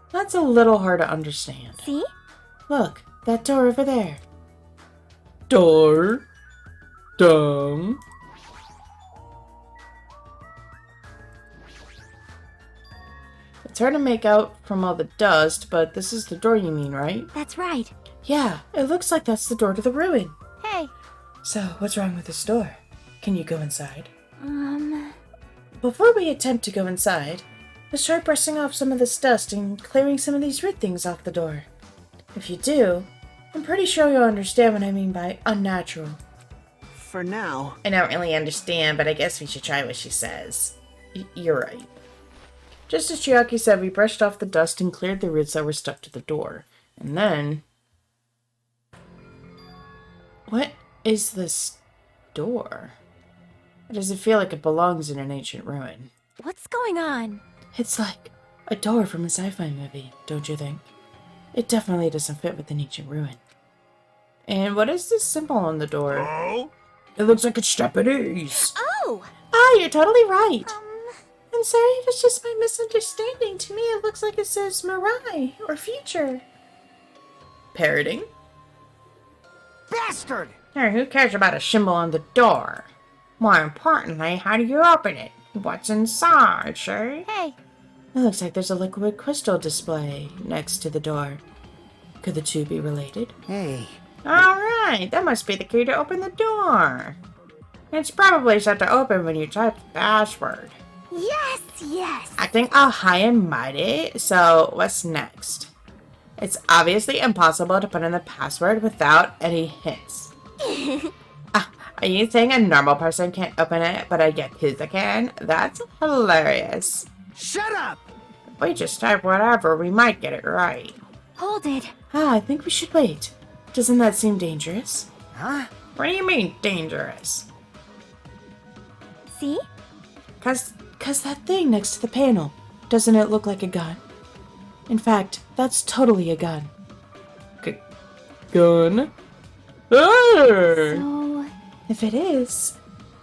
That's a little hard to understand. See? Look, that door over there. Door? Dumb. It's hard to make out from all the dust, but this is the door you mean, right? That's right. Yeah, it looks like that's the door to the ruin. Hey. So, what's wrong with this door? Can you go inside? Before we attempt to go inside, let's try brushing off some of this dust and clearing some of these root things off the door. If you do, I'm pretty sure you'll understand what I mean by unnatural. For now. I don't really understand, but I guess we should try what she says. You're right. Just as Chiaki said, we brushed off the dust and cleared the roots that were stuck to the door. And then... What is this door? Why does it feel like it belongs in an ancient ruin? What's going on? It's like a door from a sci-fi movie, don't you think? It definitely doesn't fit with an ancient ruin. And what is this symbol on the door? Oh? It looks like it's Japanese. Oh! Ah, you're totally right. Um, I'm sorry if it's just my misunderstanding. To me, it looks like it says Mirai or future. Parroting? Bastard! Hey, who cares about a symbol on the door? More importantly, how do you open it? What's inside, see? hey. It looks like there's a liquid crystal display next to the door. Could the two be related? Hey. Alright, that must be the key to open the door. It's probably set to open when you type the password. Yes, yes. Acting all high and mighty, so what's next? It's obviously impossible to put in the password without any hints. Are you saying a normal person can't open it, but a Yakuza can? That's hilarious. Shut up! If we just type whatever, we might get it right. Hold it. I think we should wait. Doesn't that seem dangerous? Huh? What do you mean, dangerous? See? Cause that thing next to the panel, doesn't it look like a gun? In fact, that's totally a gun. Gun? Arr! So, If it is,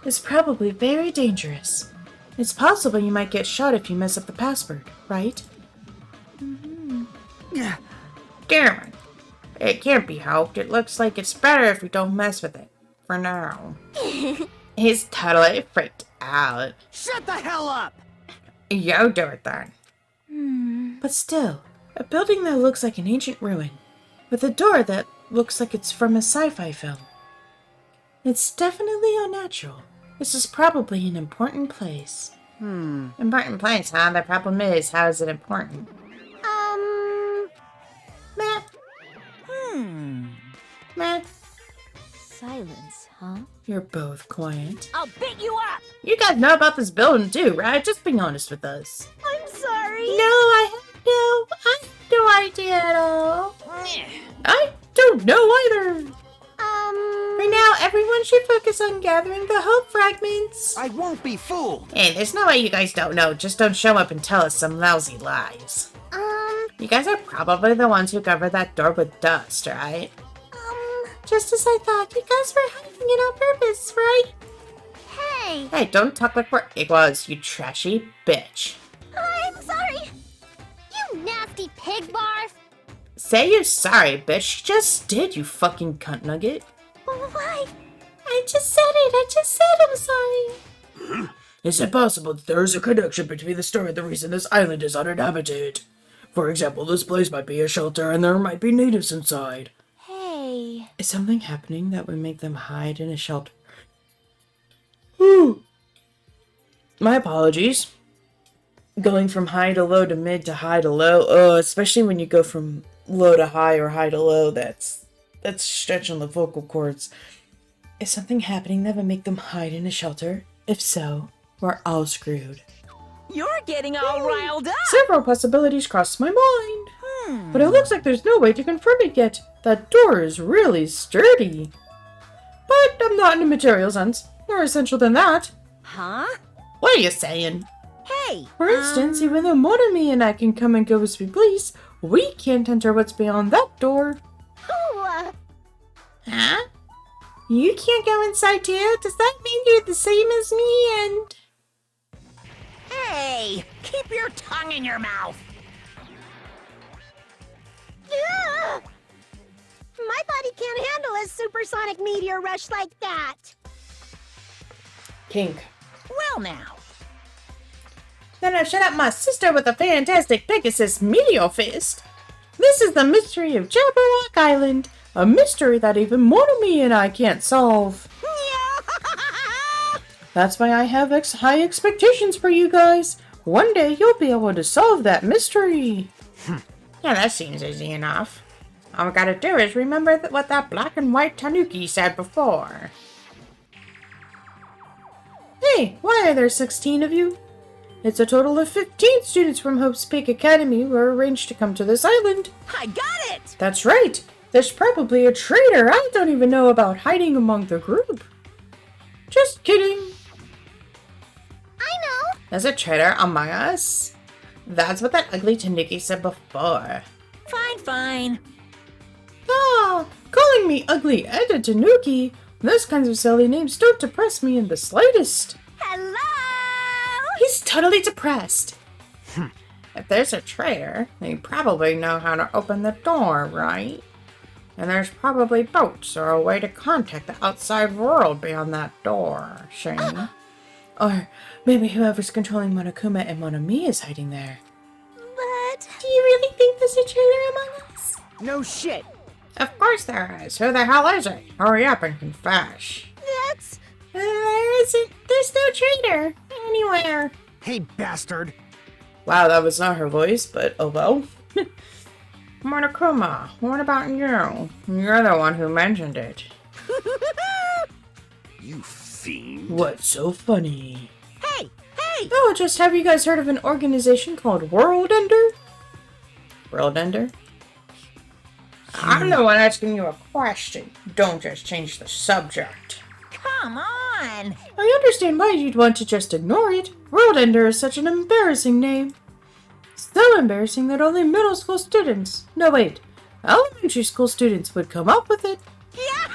it's probably very dangerous. It's possible you might get shot if you mess up the password, right? Yeah. Damn it. It can't be helped. It looks like it's better if we don't mess with it. For now. He's totally freaked out. Shut the hell up! You do it then. But still, a building that looks like an ancient ruin, with a door that looks like it's from a sci-fi film. It's definitely unnatural. This is probably an important place. Important place, huh? The problem is, how is it important? Meh. Meh. silence, huh? You're both quiet. I'll beat you up! You guys know about this building too, right? Just be honest with us. I'm sorry. No, I have no idea at all. I don't know either. For now, everyone should focus on gathering the hope fragments. I won't be fooled! Hey, there's no way you guys don't know. Just don't show up and tell us some lousy lies. You guys are probably the ones who covered that door with dust, right? Just as I thought, you guys were hiding it on purpose, right? Hey, Hey, don't talk like we're equals, you trashy bitch. I'm sorry. You nasty pig barf. Say you're sorry, bitch. You just did, you fucking cunt nugget. Why? I just said I'm sorry. Is it possible that there is a connection between the story and the reason this island is uninhabited? For example, this place might be a shelter and there might be natives inside. Hey. Is something happening that would make them hide in a shelter? My apologies. Going from high to low to mid to high to low, especially when you go from low to high or high to low, that's stretching the vocal cords. Is something happening that would make them hide in a shelter? If so, we're all screwed. You're getting all riled up! Several possibilities crossed my mind, but it looks like there's no way to confirm it yet. That door is really sturdy. But I'm not in a material sense. More essential than that. Huh? What are you saying? Hey! For instance, even though Monomi and I can come and go as we please, we can't enter what's beyond that door. Oh, Huh? You can't go inside too? Does that mean you're the same as me and... Hey! Keep your tongue in your mouth! My body can't handle a supersonic meteor rush like that. Kink. Well now. Then I shut up my sister with a fantastic Pegasus meteor fist. This is the mystery of Jabberwock Island. A mystery that even Monomi and I can't solve. That's why I have high expectations for you guys. One day you'll be able to solve that mystery. Yeah, that seems easy enough. All we gotta do is remember what that black and white tanuki said before. Hey, why are there 16 of you? It's a total of 15 students from Hope's Peak Academy who are arranged to come to this island. I got it! That's right. There's probably a traitor I don't even know about hiding among the group. Just kidding. I know. There's a traitor among us? That's what that ugly Tanuki said before. Fine, fine. Ah, calling me ugly and a Tanuki? Those kinds of silly names don't depress me in the slightest. Hello? He's totally depressed. If there's a traitor, they probably know how to open the door, right? And there's probably boats or a way to contact the outside world beyond that door, Shane. Or maybe whoever's controlling Monokuma and Monomi is hiding there. But Do you really think there's a traitor among us? No shit. Of course there is. Who the hell is it? Hurry up and confess. that's... There isn't. There's no traitor anywhere. Hey, bastard! Wow, that was not her voice, but oh well. Monokuma, what about you? You're the one who mentioned it. You fiend. What's so funny? Hey, hey! Oh, just have you guys heard of an organization called World Ender? World Ender? I'm the one asking you a question. Don't just change the subject. Come on! I understand why you'd want to just ignore it. World Ender is such an embarrassing name. So embarrassing that only middle school students, no wait, elementary school students would come up with it. Yeah!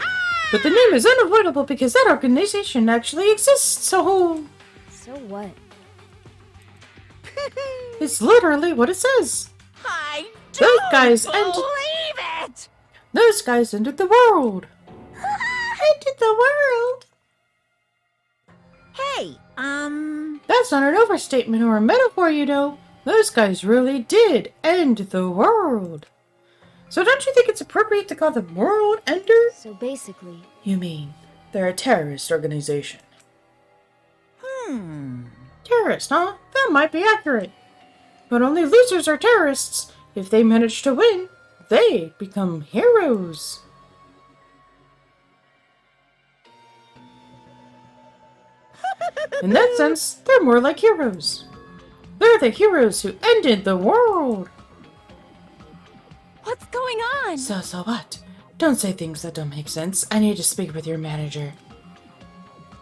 But the name is unavoidable because that organization actually exists, so So what? it's literally what it says. I Those don't guys believe it! Those guys entered the world. Entered the world. Hey, That's not an overstatement or a metaphor, you know. Those guys really did end the world. So don't you think it's appropriate to call them World Ender? So basically, You mean they're a terrorist organization? Terrorist, huh? That might be accurate. But only losers are terrorists. If they manage to win, they become heroes. In that sense, they're more like heroes. They're the heroes who ended the world. what's going on? So what? Don't say things that don't make sense. I need to speak with your manager.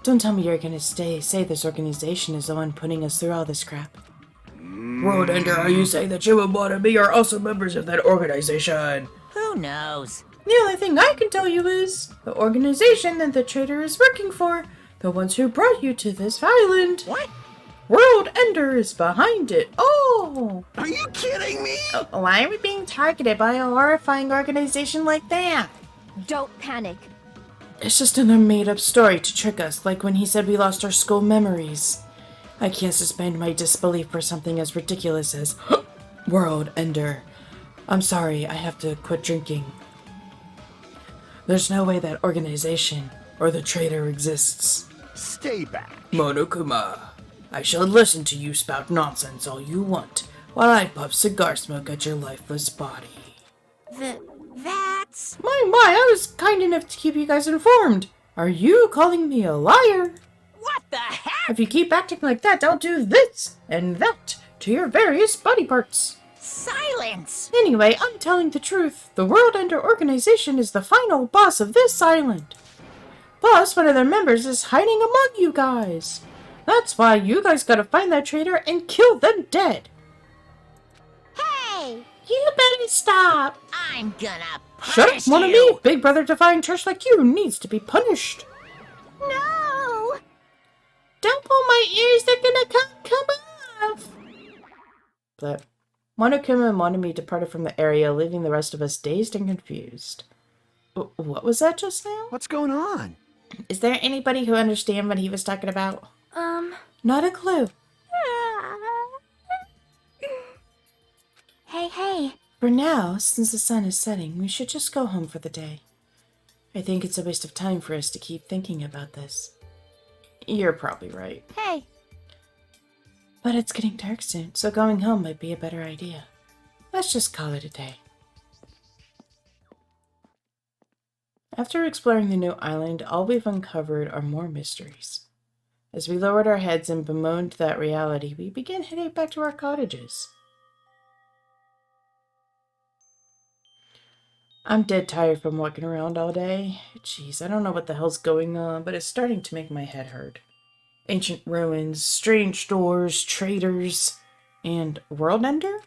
Don't tell me you're gonna say this organization is the one putting us through all this crap. World Ender, are you saying that you and Wannabe are also members of that organization? who knows? The only thing I can tell you is the organization that the traitor is working for, the ones who brought you to this island. What? World Ender is behind it. Oh! Are you kidding me? Why are we being targeted by a horrifying organization like that? Don't panic. It's just another made-up story to trick us, like when he said we lost our school memories. I can't suspend my disbelief for something as ridiculous as World Ender. I'm sorry, I have to quit drinking. There's no way that organization or the traitor exists. Stay back. Monokuma, I shall listen to you spout nonsense all you want, while I puff cigar smoke at your lifeless body. That's... My, I was kind enough to keep you guys informed. Are you calling me a liar? What the heck? If you keep acting like that, I'll do this and that to your various body parts. Silence! Anyway, I'm telling the truth. The World Ender organization is the final boss of this island. Plus, one of their members is hiding among you guys. That's why you guys gotta find that traitor and kill them dead. Hey! You better stop. I'm gonna Shut up, punish one of you! me. Big brother defying trash like you needs to be punished. No! Don't pull my ears. They're gonna come off. But Monokuma and Monomi departed from the area, leaving the rest of us dazed and confused. What was that just now? What's going on? Is there anybody who understand what he was talking about? Not a clue. Hey. For now, since the sun is setting, we should just go home for the day. I think it's a waste of time for us to keep thinking about this. You're probably right. Hey. But it's getting dark soon, so going home might be a better idea. Let's just call it a day. After exploring the new island, all we've uncovered are more mysteries. As we lowered our heads and bemoaned that reality, we began heading back to our cottages. I'm dead tired from walking around all day. Jeez, I don't know what the hell's going on, but it's starting to make my head hurt. Ancient ruins, strange doors, traitors, and world ender?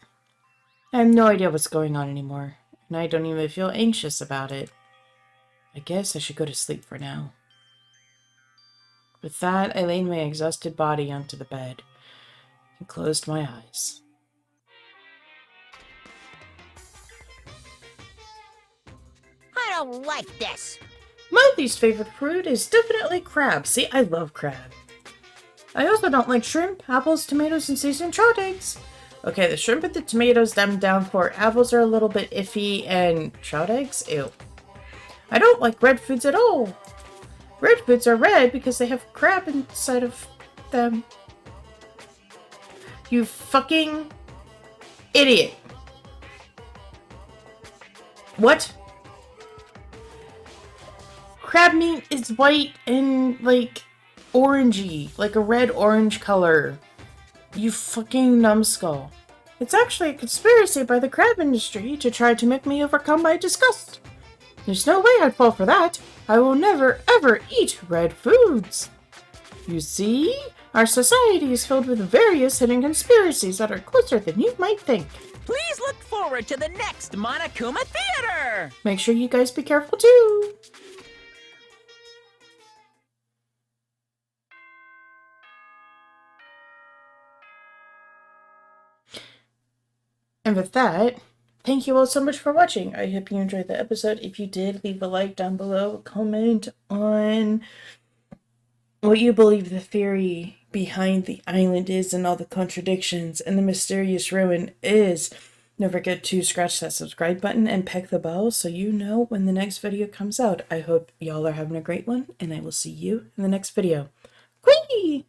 I have no idea what's going on anymore, and I don't even feel anxious about it. I guess I should go to sleep for now. With that, I laid my exhausted body onto the bed and closed my eyes. I don't like this. My least favorite fruit is definitely crab. See, I love crab. I also don't like shrimp, apples, tomatoes, and seasoned trout eggs. Okay, the shrimp and the tomatoes I'm down for. Apples are a little bit iffy, and trout eggs? Ew. I don't like red foods at all. Red foods are red because they have crab inside of them. You fucking idiot. What? Crab meat is white and, like, orangey. Like a red-orange color. You fucking numbskull. It's actually a conspiracy by the crab industry to try to make me overcome my disgust. There's no way I'd fall for that. I will never, ever eat red foods. You see? Our society is filled with various hidden conspiracies that are closer than you might think. Please look forward to the next Monokuma Theater! Make sure you guys be careful too. And with that, thank you all so much for watching. I hope you enjoyed the episode. If you did, leave a like down below. Comment on what you believe the theory behind the island is and all the contradictions and the mysterious ruin is. Don't forget to scratch that subscribe button and peck the bell so you know when the next video comes out. I hope y'all are having a great one, and I will see you in the next video. Quee!